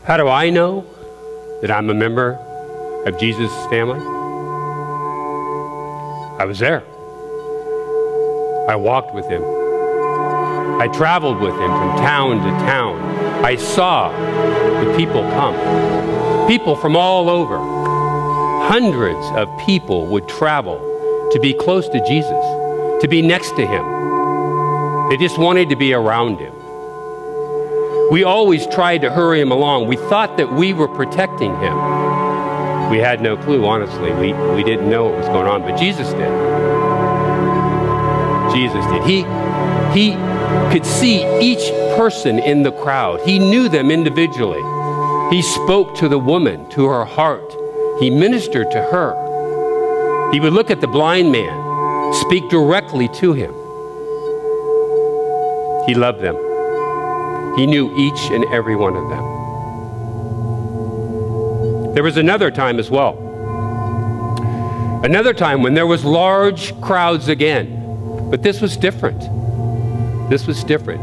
How do I know that I'm a member of Jesus' family? I was there. I walked with him. I traveled with him from town to town. I saw the people come. People from all over. Hundreds of people would travel to be close to Jesus, to be next to him. They just wanted to be around him. We always tried to hurry him along. We thought that we were protecting him. We had no clue, honestly. We didn't know what was going on, but Jesus did. Jesus did. He could see each person in the crowd. He knew them individually. He spoke to the woman, to her heart. He ministered to her. He would look at the blind man, speak directly to him. He loved them. He knew each and every one of them. There was another time as well. Another time when there was large crowds again. But this was different. This was different.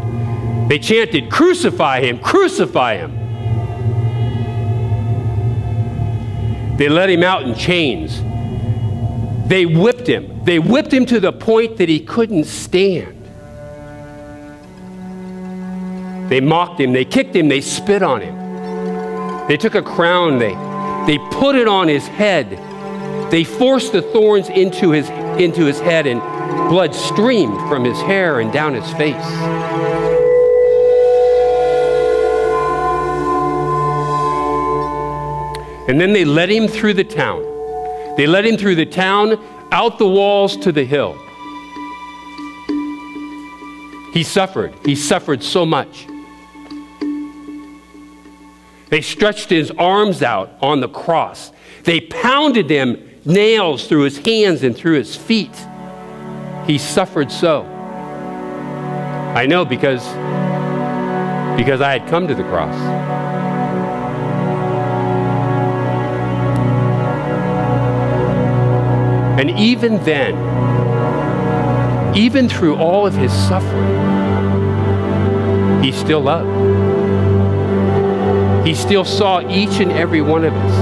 They chanted, "Crucify him, crucify him." They let him out in chains. They whipped him. They whipped him to the point that he couldn't stand. They mocked him, they kicked him, they spit on him. They took a crown, they put it on his head. They forced the thorns into his head, and blood streamed from his hair and down his face. And then they led him through the town. They led him through the town, out the walls to the hill. He suffered. He suffered so much. They stretched his arms out on the cross. They pounded them nails through his hands and through his feet. He suffered so. I know because I had come to the cross. And even then, even through all of his suffering, he still loved. He still saw each and every one of us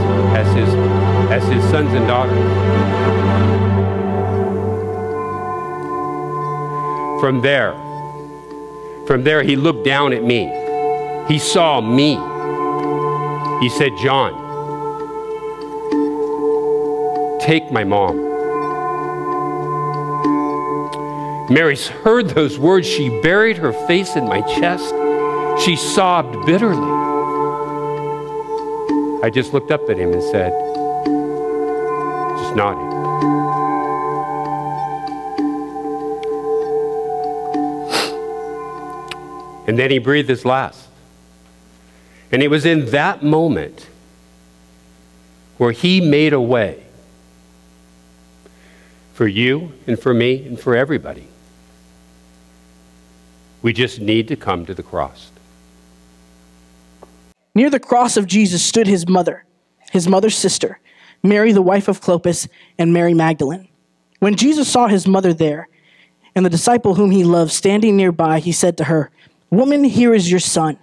as his sons and daughters. From there, he looked down at me. He saw me. He said, "John, take my mom." Mary heard those words. She buried her face in my chest. She sobbed bitterly. I just looked up at him and said, just nodded. And then he breathed his last. And it was in that moment where he made a way for you and for me and for everybody. We just need to come to the cross. Near the cross of Jesus stood his mother's sister, Mary, the wife of Clopas, and Mary Magdalene. When Jesus saw his mother there, and the disciple whom he loved standing nearby, he said to her, "Woman, here is your son."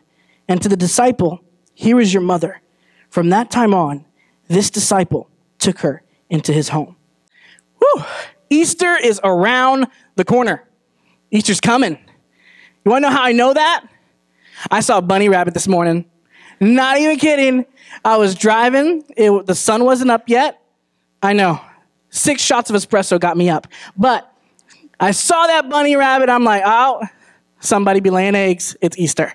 And to the disciple, "Here is your mother." From that time on, this disciple took her into his home. Whew. Easter is around the corner. Easter's coming. You want to know how I know that? I saw a bunny rabbit this morning. Not even kidding. I was driving. The sun wasn't up yet. I know. 6 shots of espresso got me up. But I saw that bunny rabbit. I'm like, oh, somebody be laying eggs. It's Easter.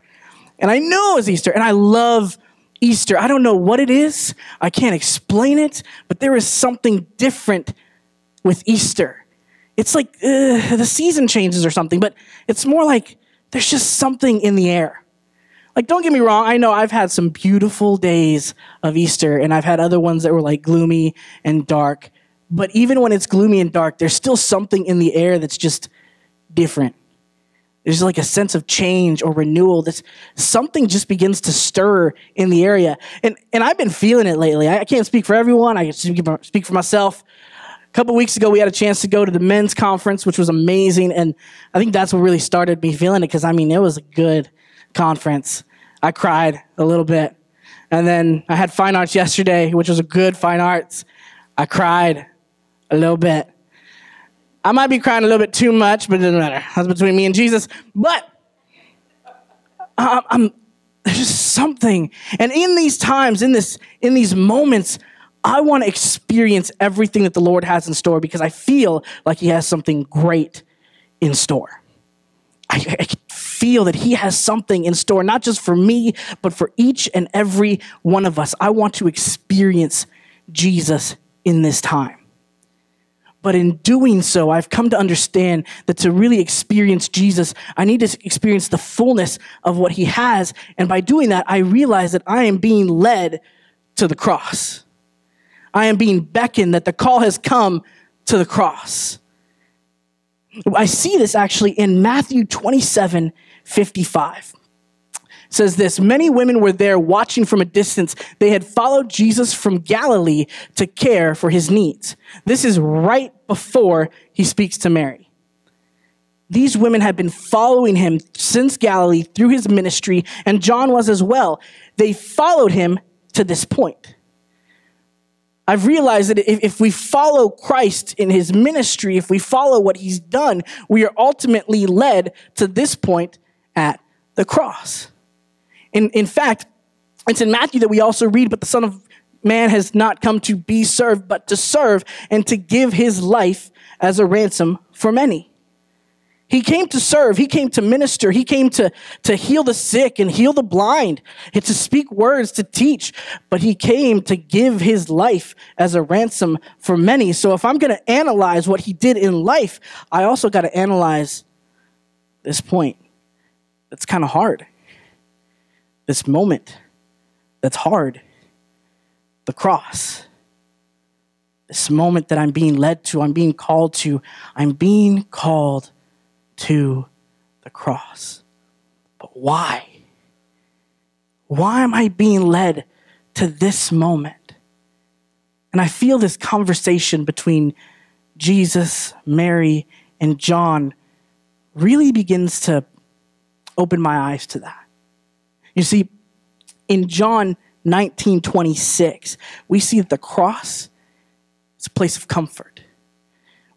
And I knew it was Easter. And I love Easter. I don't know what it is. I can't explain it. But there is something different with Easter. It's like the season changes or something. But it's more like there's just something in the air. Like, don't get me wrong. I know I've had some beautiful days of Easter, and I've had other ones that were like gloomy and dark. But even when it's gloomy and dark, there's still something in the air that's just different. There's like a sense of change or renewal. Something just begins to stir in the area. And I've been feeling it lately. I can't speak for everyone. I can speak for myself. A couple weeks ago, we had a chance to go to the men's conference, which was amazing. And I think that's what really started me feeling it, because, I mean, it was a good conference. I cried a little bit. And then I had fine arts yesterday, which was a good fine arts. I cried a little bit. I might be crying a little bit too much, but it doesn't matter. That's between me and Jesus. But there's just something. And in these times, in these moments, I want to experience everything that the Lord has in store because I feel like he has something great in store. I feel that he has something in store, not just for me, but for each and every one of us. I want to experience Jesus in this time. But in doing so, I've come to understand that to really experience Jesus, I need to experience the fullness of what he has. And by doing that, I realize that I am being led to the cross. I am being beckoned, that the call has come to the cross. I see this actually in Matthew 27:55. It says this, many women were there watching from a distance. They had followed Jesus from Galilee to care for his needs. This is right before he speaks to Mary. These women had been following him since Galilee through his ministry, and John was as well. They followed him to this point. I've realized that if we follow Christ in his ministry, if we follow what he's done, we are ultimately led to this point at the cross. In fact, it's in Matthew that we also read, but the Son of Man has not come to be served, but to serve and to give his life as a ransom for many. He came to serve. He came to minister. He came to heal the sick and heal the blind, and to speak words, to teach. But he came to give his life as a ransom for many. So if I'm going to analyze what he did in life, I also got to analyze this point. It's kind of hard. This moment that's hard. The cross. This moment that I'm being led to, I'm being called to. I'm being called to the cross. But why? Why am I being led to this moment? And I feel this conversation between Jesus, Mary, and John really begins to open my eyes to that. You see, in John 19:26, we see that the cross is a place of comfort.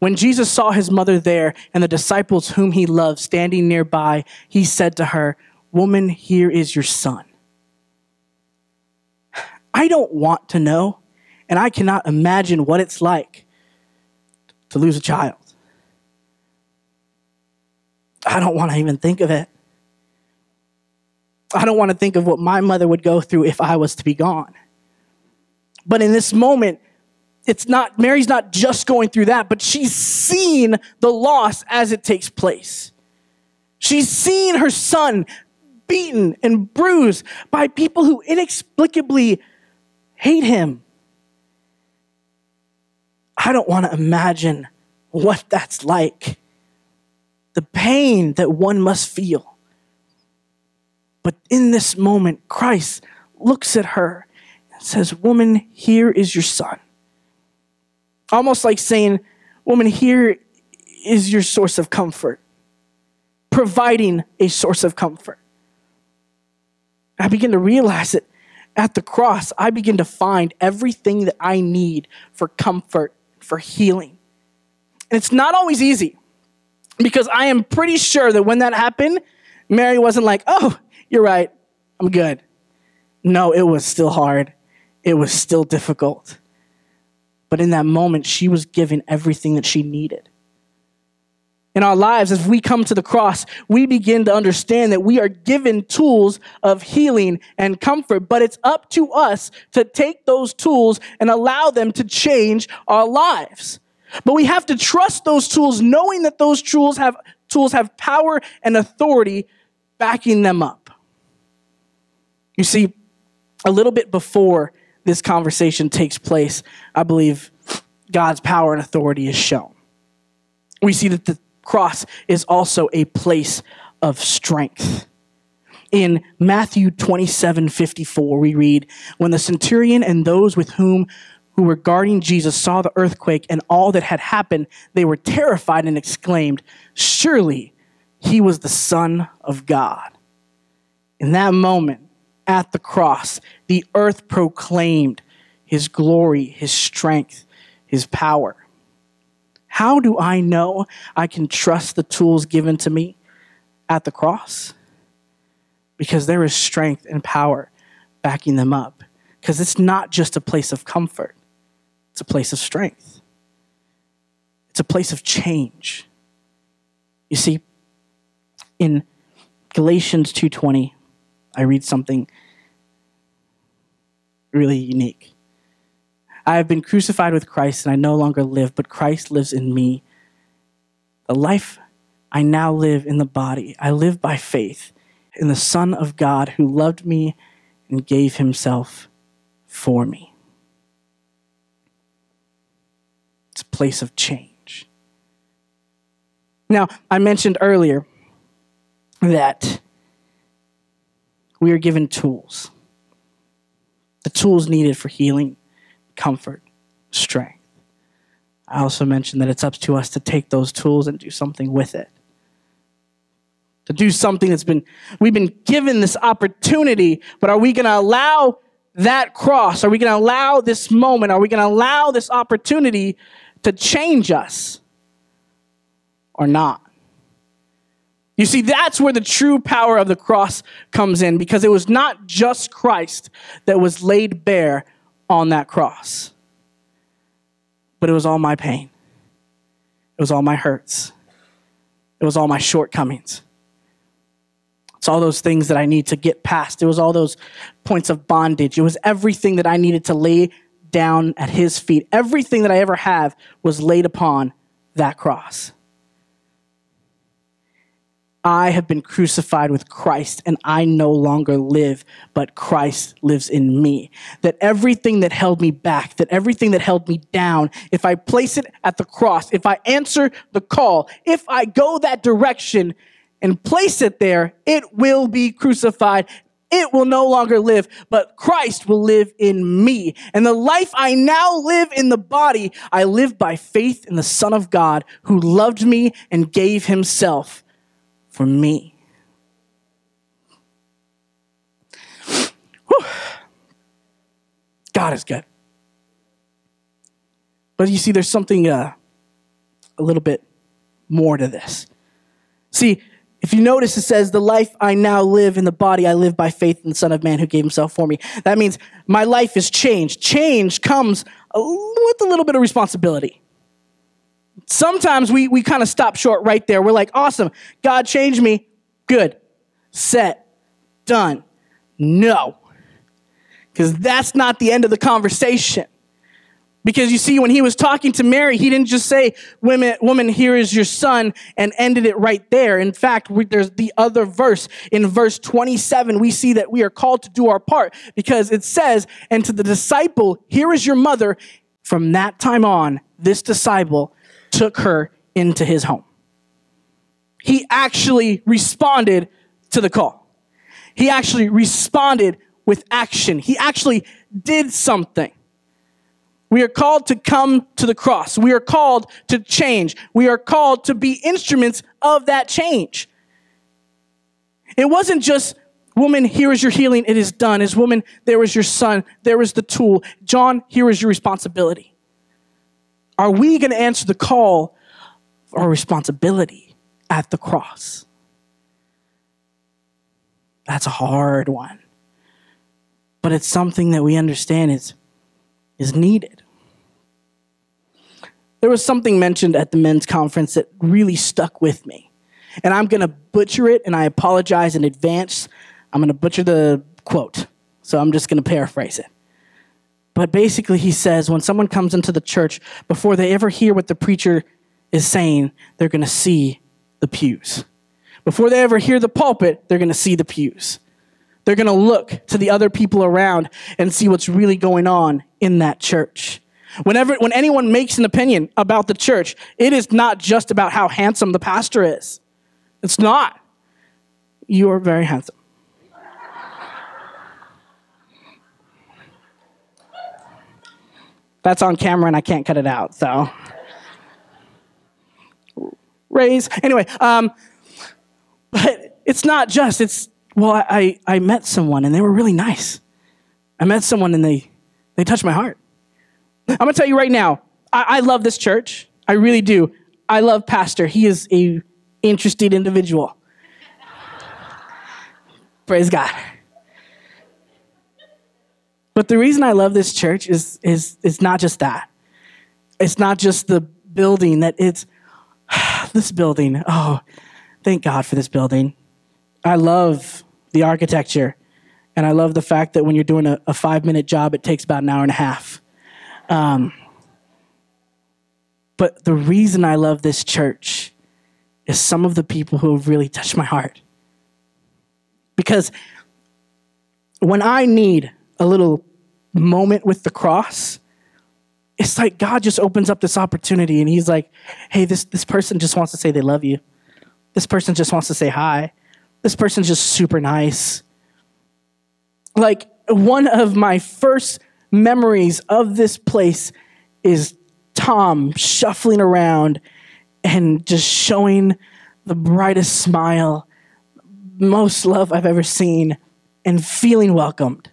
When Jesus saw his mother there and the disciples whom he loved standing nearby, he said to her, "Woman, here is your son." I don't want to know, and I cannot imagine what it's like to lose a child. I don't want to even think of it. I don't want to think of what my mother would go through if I was to be gone. But in this moment, Mary's not just going through that, but she's seen the loss as it takes place. She's seen her son beaten and bruised by people who inexplicably hate him. I don't want to imagine what that's like. The pain that one must feel. But in this moment, Christ looks at her and says, "Woman, here is your son." Almost like saying, "Woman, here is your source of comfort." Providing a source of comfort. I begin to realize that at the cross, I begin to find everything that I need for comfort, for healing. And it's not always easy, because I am pretty sure that when that happened, Mary wasn't like, "Oh, you're right, I'm good." No, it was still hard. It was still difficult. But in that moment, she was given everything that she needed. In our lives, as we come to the cross, we begin to understand that we are given tools of healing and comfort, but it's up to us to take those tools and allow them to change our lives. But we have to trust those tools, knowing that those tools have power and authority backing them up. You see, a little bit before this conversation takes place, I believe God's power and authority is shown. We see that the cross is also a place of strength. In Matthew 27:54, we read, "When the centurion and those with who were guarding Jesus saw the earthquake and all that had happened, they were terrified and exclaimed, 'Surely he was the Son of God.'" In that moment, at the cross, the earth proclaimed his glory, his strength, his power. How do I know I can trust the tools given to me at the cross? Because there is strength and power backing them up. Because it's not just a place of comfort. It's a place of strength. It's a place of change. You see, in Galatians 2:20, I read something really unique. I have been crucified with Christ, and I no longer live, but Christ lives in me. The life I now live in the body, I live by faith in the Son of God who loved me and gave himself for me. It's a place of change. Now, I mentioned earlier that we are given tools. The tools needed for healing, comfort, strength. I also mentioned that it's up to us to take those tools and do something with it. To do something we've been given this opportunity, but are we going to allow that cross? Are we going to allow this moment? Are we going to allow this opportunity to change us or not? You see, that's where the true power of the cross comes in, because it was not just Christ that was laid bare on that cross, but it was all my pain. It was all my hurts. It was all my shortcomings. It's all those things that I need to get past. It was all those points of bondage. It was everything that I needed to lay down at his feet. Everything that I ever have was laid upon that cross. I have been crucified with Christ, and I no longer live, but Christ lives in me. That everything that held me back, that everything that held me down, if I place it at the cross, if I answer the call, if I go that direction and place it there, it will be crucified. It will no longer live, but Christ will live in me. And the life I now live in the body, I live by faith in the Son of God who loved me and gave himself for me. Whew. God is good. But you see, there's something a little bit more to this. See, if you notice, it says, the life I now live in the body, I live by faith in the Son of Man who gave himself for me. That means my life is changed. Change comes with a little bit of responsibility. Sometimes we kind of stop short right there. We're like, awesome, God changed me. Good, set, done. No, because that's not the end of the conversation. Because you see, when he was talking to Mary, he didn't just say, woman, here is your son, and ended it right there. In fact, there's the other verse. In verse 27, we see that we are called to do our part, because it says, and to the disciple, here is your mother. From that time on, this disciple took her into his home. He actually responded to the call. He actually responded with action. He actually did something. We are called to come to the cross. We are called to change. We are called to be instruments of that change. It wasn't just, woman, here is your healing, it is done. As woman, there is your son, there is the tool. John, here is your responsibility. Are we going to answer the call of our responsibility at the cross? That's a hard one. But it's something that we understand is needed. There was something mentioned at the men's conference that really stuck with me. And I'm going to butcher it, and I apologize in advance. I'm going to butcher the quote. So I'm just going to paraphrase it. But basically he says, when someone comes into the church, before they ever hear what the preacher is saying, they're going to see the pews. Before they ever hear the pulpit, they're going to see the pews. They're going to look to the other people around and see what's really going on in that church. When anyone makes an opinion about the church, it is not just about how handsome the pastor is. It's not. You are very handsome. That's on camera and I can't cut it out, so. Raise. Anyway, but it's not just, it's Well, I met someone and they were really nice. I met someone and they touched my heart. I'm going to tell you right now, I love this church. I really do. I love Pastor. He is a interesting individual. Praise God. But the reason I love this church is not just that. It's not just the building, that it's this building. Oh, thank God for this building. I love the architecture, and I love the fact that when you're doing a 5-minute job, it takes about an hour and a half. But the reason I love this church is some of the people who have really touched my heart. Because when I need a little moment with the cross, it's like God just opens up this opportunity and he's like, hey, this person just wants to say they love you. This person just wants to say hi. This person's just super nice. Like, one of my first memories of this place is Tom shuffling around and just showing the brightest smile, most love I've ever seen, and feeling welcomed.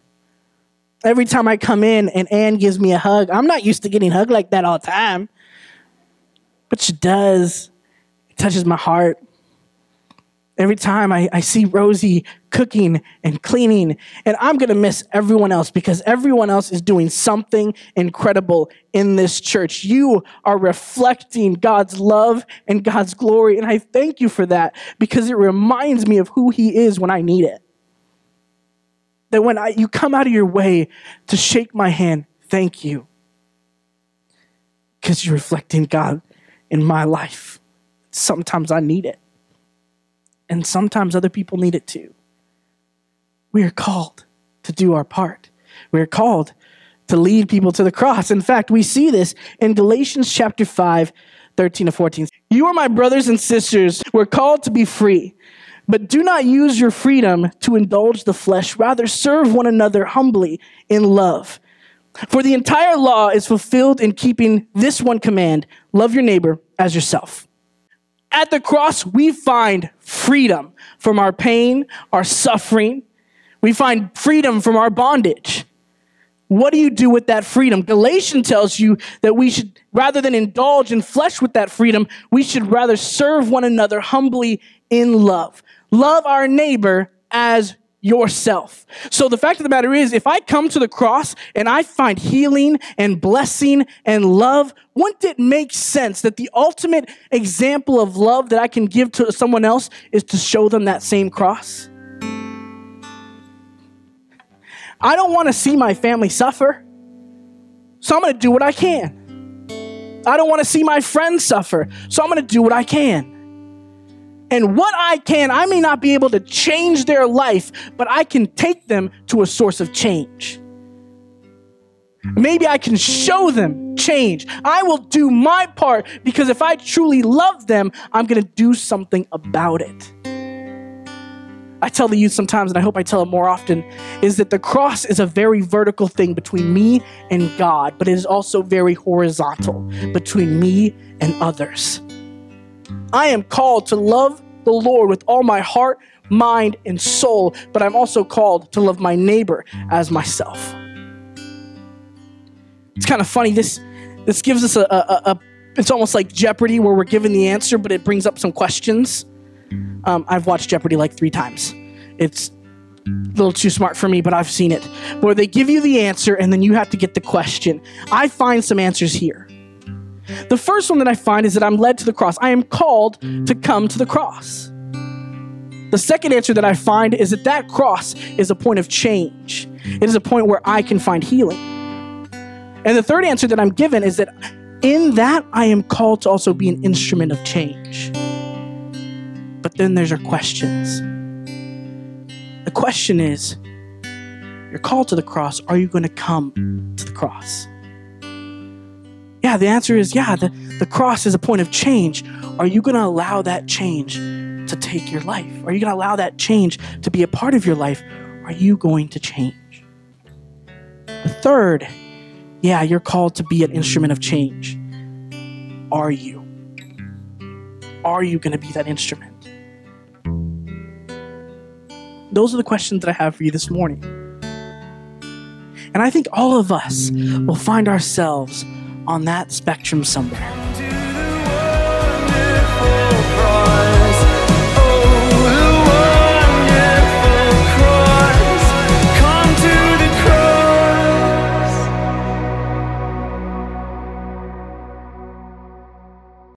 Every time I come in and Ann gives me a hug, I'm not used to getting hugged like that all the time, but she does. It touches my heart. Every time I see Rosie cooking and cleaning, and I'm going to miss everyone else because everyone else is doing something incredible in this church. You are reflecting God's love and God's glory, and I thank you for that because it reminds me of who he is when I need it. That when you come out of your way to shake my hand, thank you. Because you're reflecting God in my life. Sometimes I need it. And sometimes other people need it too. We are called to do our part. We are called to lead people to the cross. In fact, we see this in Galatians chapter 5, 13 to 14. You are my brothers and sisters. We're called to be free. But do not use your freedom to indulge the flesh. Rather, serve one another humbly in love. For the entire law is fulfilled in keeping this one command: love your neighbor as yourself. At the cross, we find freedom from our pain, our suffering. We find freedom from our bondage. What do you do with that freedom? Galatians tells you that we should, rather than indulge in flesh with that freedom, we should rather serve one another humbly in love. Love our neighbor as yourself. So the fact of the matter is, if I come to the cross and I find healing and blessing and love, wouldn't it make sense that the ultimate example of love that I can give to someone else is to show them that same cross? I don't want to see my family suffer, so I'm going to do what I can. I don't want to see my friends suffer, so I'm going to do what I can. And what I can, I may not be able to change their life, but I can take them to a source of change. Maybe I can show them change. I will do my part because if I truly love them, I'm going to do something about it. I tell the youth sometimes, and I hope I tell it more often, is that the cross is a very vertical thing between me and God, but it is also very horizontal between me and others. I am called to love the Lord with all my heart, mind, and soul, but I'm also called to love my neighbor as myself. It's kind of funny. This gives us it's almost like Jeopardy where we're given the answer, but it brings up some questions. I've watched Jeopardy like 3 times. It's a little too smart for me, but I've seen it. Where they give you the answer and then you have to get the question. I find some answers here. The first one that I find is that I'm led to the cross. I am called to come to the cross. The second answer that I find is that cross is a point of change. It is a point where I can find healing. And the third answer that I'm given is that in that I am called to also be an instrument of change. But then there's our questions. The question is, you're called to the cross. Are you going to come to the cross? Yeah, the answer is yeah, the cross is a point of change. Are you going to allow that change to take your life? Are you going to allow that change to be a part of your life? Are you going to change? The third, yeah, you're called to be an instrument of change. Are you? Are you going to be that instrument? Those are the questions that I have for you this morning. And I think all of us will find ourselves on that spectrum somewhere.